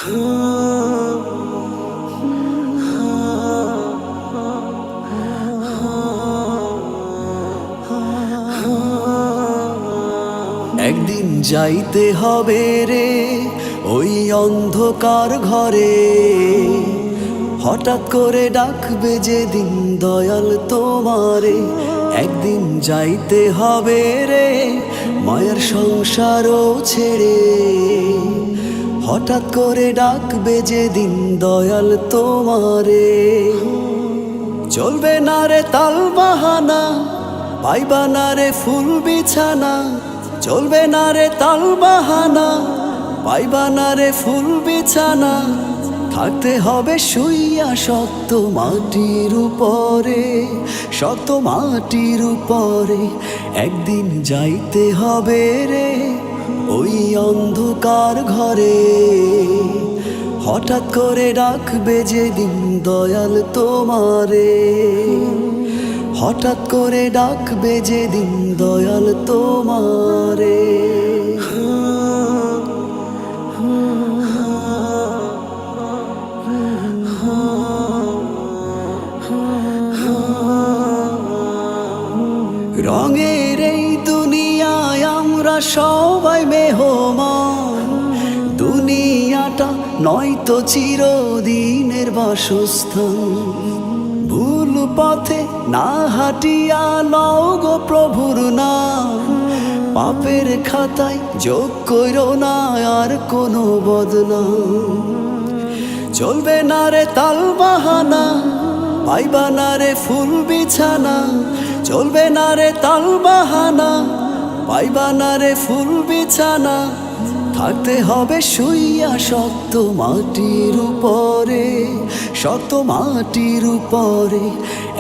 একদিন যাইতে হবে রে ওই অন্ধকার ঘরে, হঠাৎ করে ডাকবে যেদিন দয়াল তোমারে। একদিন যাইতে হবে রে মায়ের সংসারও ছেড়ে, হঠাৎ করে ডাকবে যেদিন দয়াল তোমারে। চলবে না রে তাল বাহানা, পাইবা না রে ফুল বিছানা। চলবে না রে তাল বাহানা, পাইবা না রে ফুল বিছানা। থাকতে হবে শুইয়া শক্ত মাটির উপরে, শক্ত মাটির উপরে। একদিন যাইতে হবে রে ওই অন্ধকার ঘরে, হঠাৎ করে ডাকবে যেদিন দয়াল তোমারে। হঠাৎ করে ডাকবে যেদিন দয়াল তোমারে। রঙের এই দুনিয়ায় আমরা সবাই মেহমান, দুনিয়াটা নয়তো চিরদিনের বাসস্থান। ভুল পথে না হাঁটিয়া লও গো প্রভুর নাম, পাপের খাতায় যোগ কইরো না আর কোনো বদনাম। চলবে না রে তাল বাহানা, পাইবা না রে ফুল বিছানা। চলবে না রে তাল বাহানা, পাইবা না রে ফুল বিছানা। থাকতে হবে শুইয়া শক্ত মাটির উপরে, শক্ত মাটির উপরে।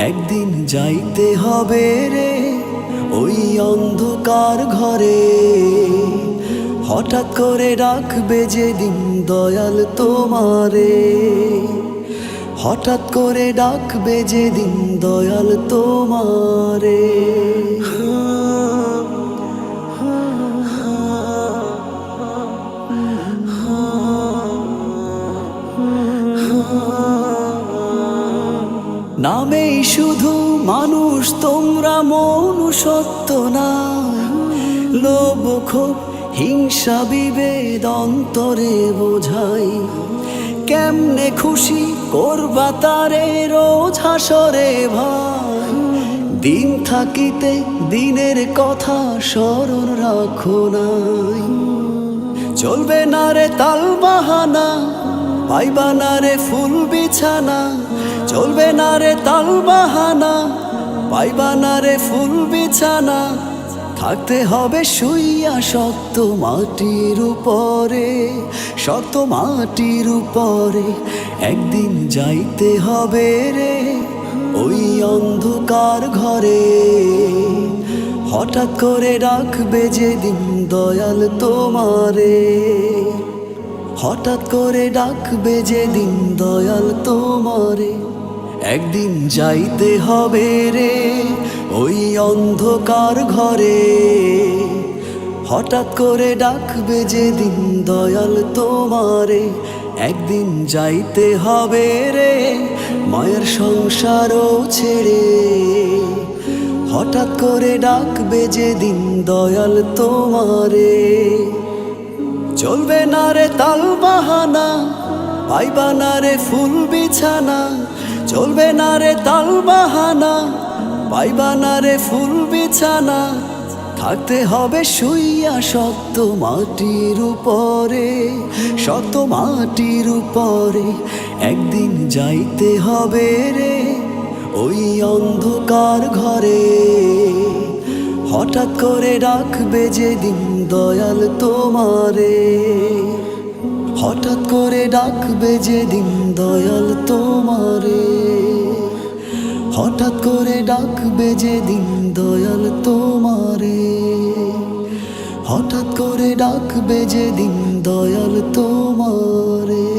একদিন যাইতে হবে রে ওই অন্ধকার ঘরে, হঠাৎ করে ডাকবে যেদিন দয়াল তোমারে। হঠাৎ করে ডাকবে যেদিন দয়াল তোমারে। নামেই শুধু মানুষ তোমরা, মনুষ্যত্ব না। লোভ ক্ষোভ হিংসা বিভেদ অন্তরে বোঝাই, কেমনে খুশি করবা তারে রোজ হাসরে ভাই। দিন থাকিতে দিনের কথা স্মরণ রাখো নাই। চলবে না রে তাল বাহানা, পাইবা না রে ফুল বিছানা। চলবে না রে তাল বাহানা, পাইবা না রে ফুল বিছানা। থাকতে হবে শুইয়া শক্ত মাটির উপরে, শক্ত মাটির উপরে। একদিন যাইতে হবে রে ওই অন্ধকার ঘরে, হঠাৎ করে ডাকবে যেদিন দয়াল তোমারে। হঠাৎ করে ডাকবে যেদিন দয়াল তোমারে। একদিন যাইতে হবে রে ওই অন্ধকার ঘরে, হঠাৎ করে ডাকবে যেদিন দয়াল তোমারে। একদিন যাইতে হবে রে মায়ের সংসারও ছেড়ে, হঠাৎ করে ডাকবে যেদিন দয়াল তোমারে। চলবে না রে তাল বাহানা, পাইবা না রে ফুল বিছানা। চলবে না রে তাল বাহানা, পাইবা না রে ফুল বিছানা। থাকতে হবে শুইয়া শক্ত মাটির উপরে, শক্ত মাটির উপরে। একদিন যাইতে হবে রে ওই অন্ধকার ঘরে, হঠাৎ করে ডাকবে যেদিন দয়াল তোমারে। হঠাৎ করে ডাকবে যেদিন দয়াল তোমারে। হঠাৎ করে ডাকবে যেদিন দয়াল তোমারে। হঠাৎ করে ডাকবে যেদিন দয়াল তোমারে।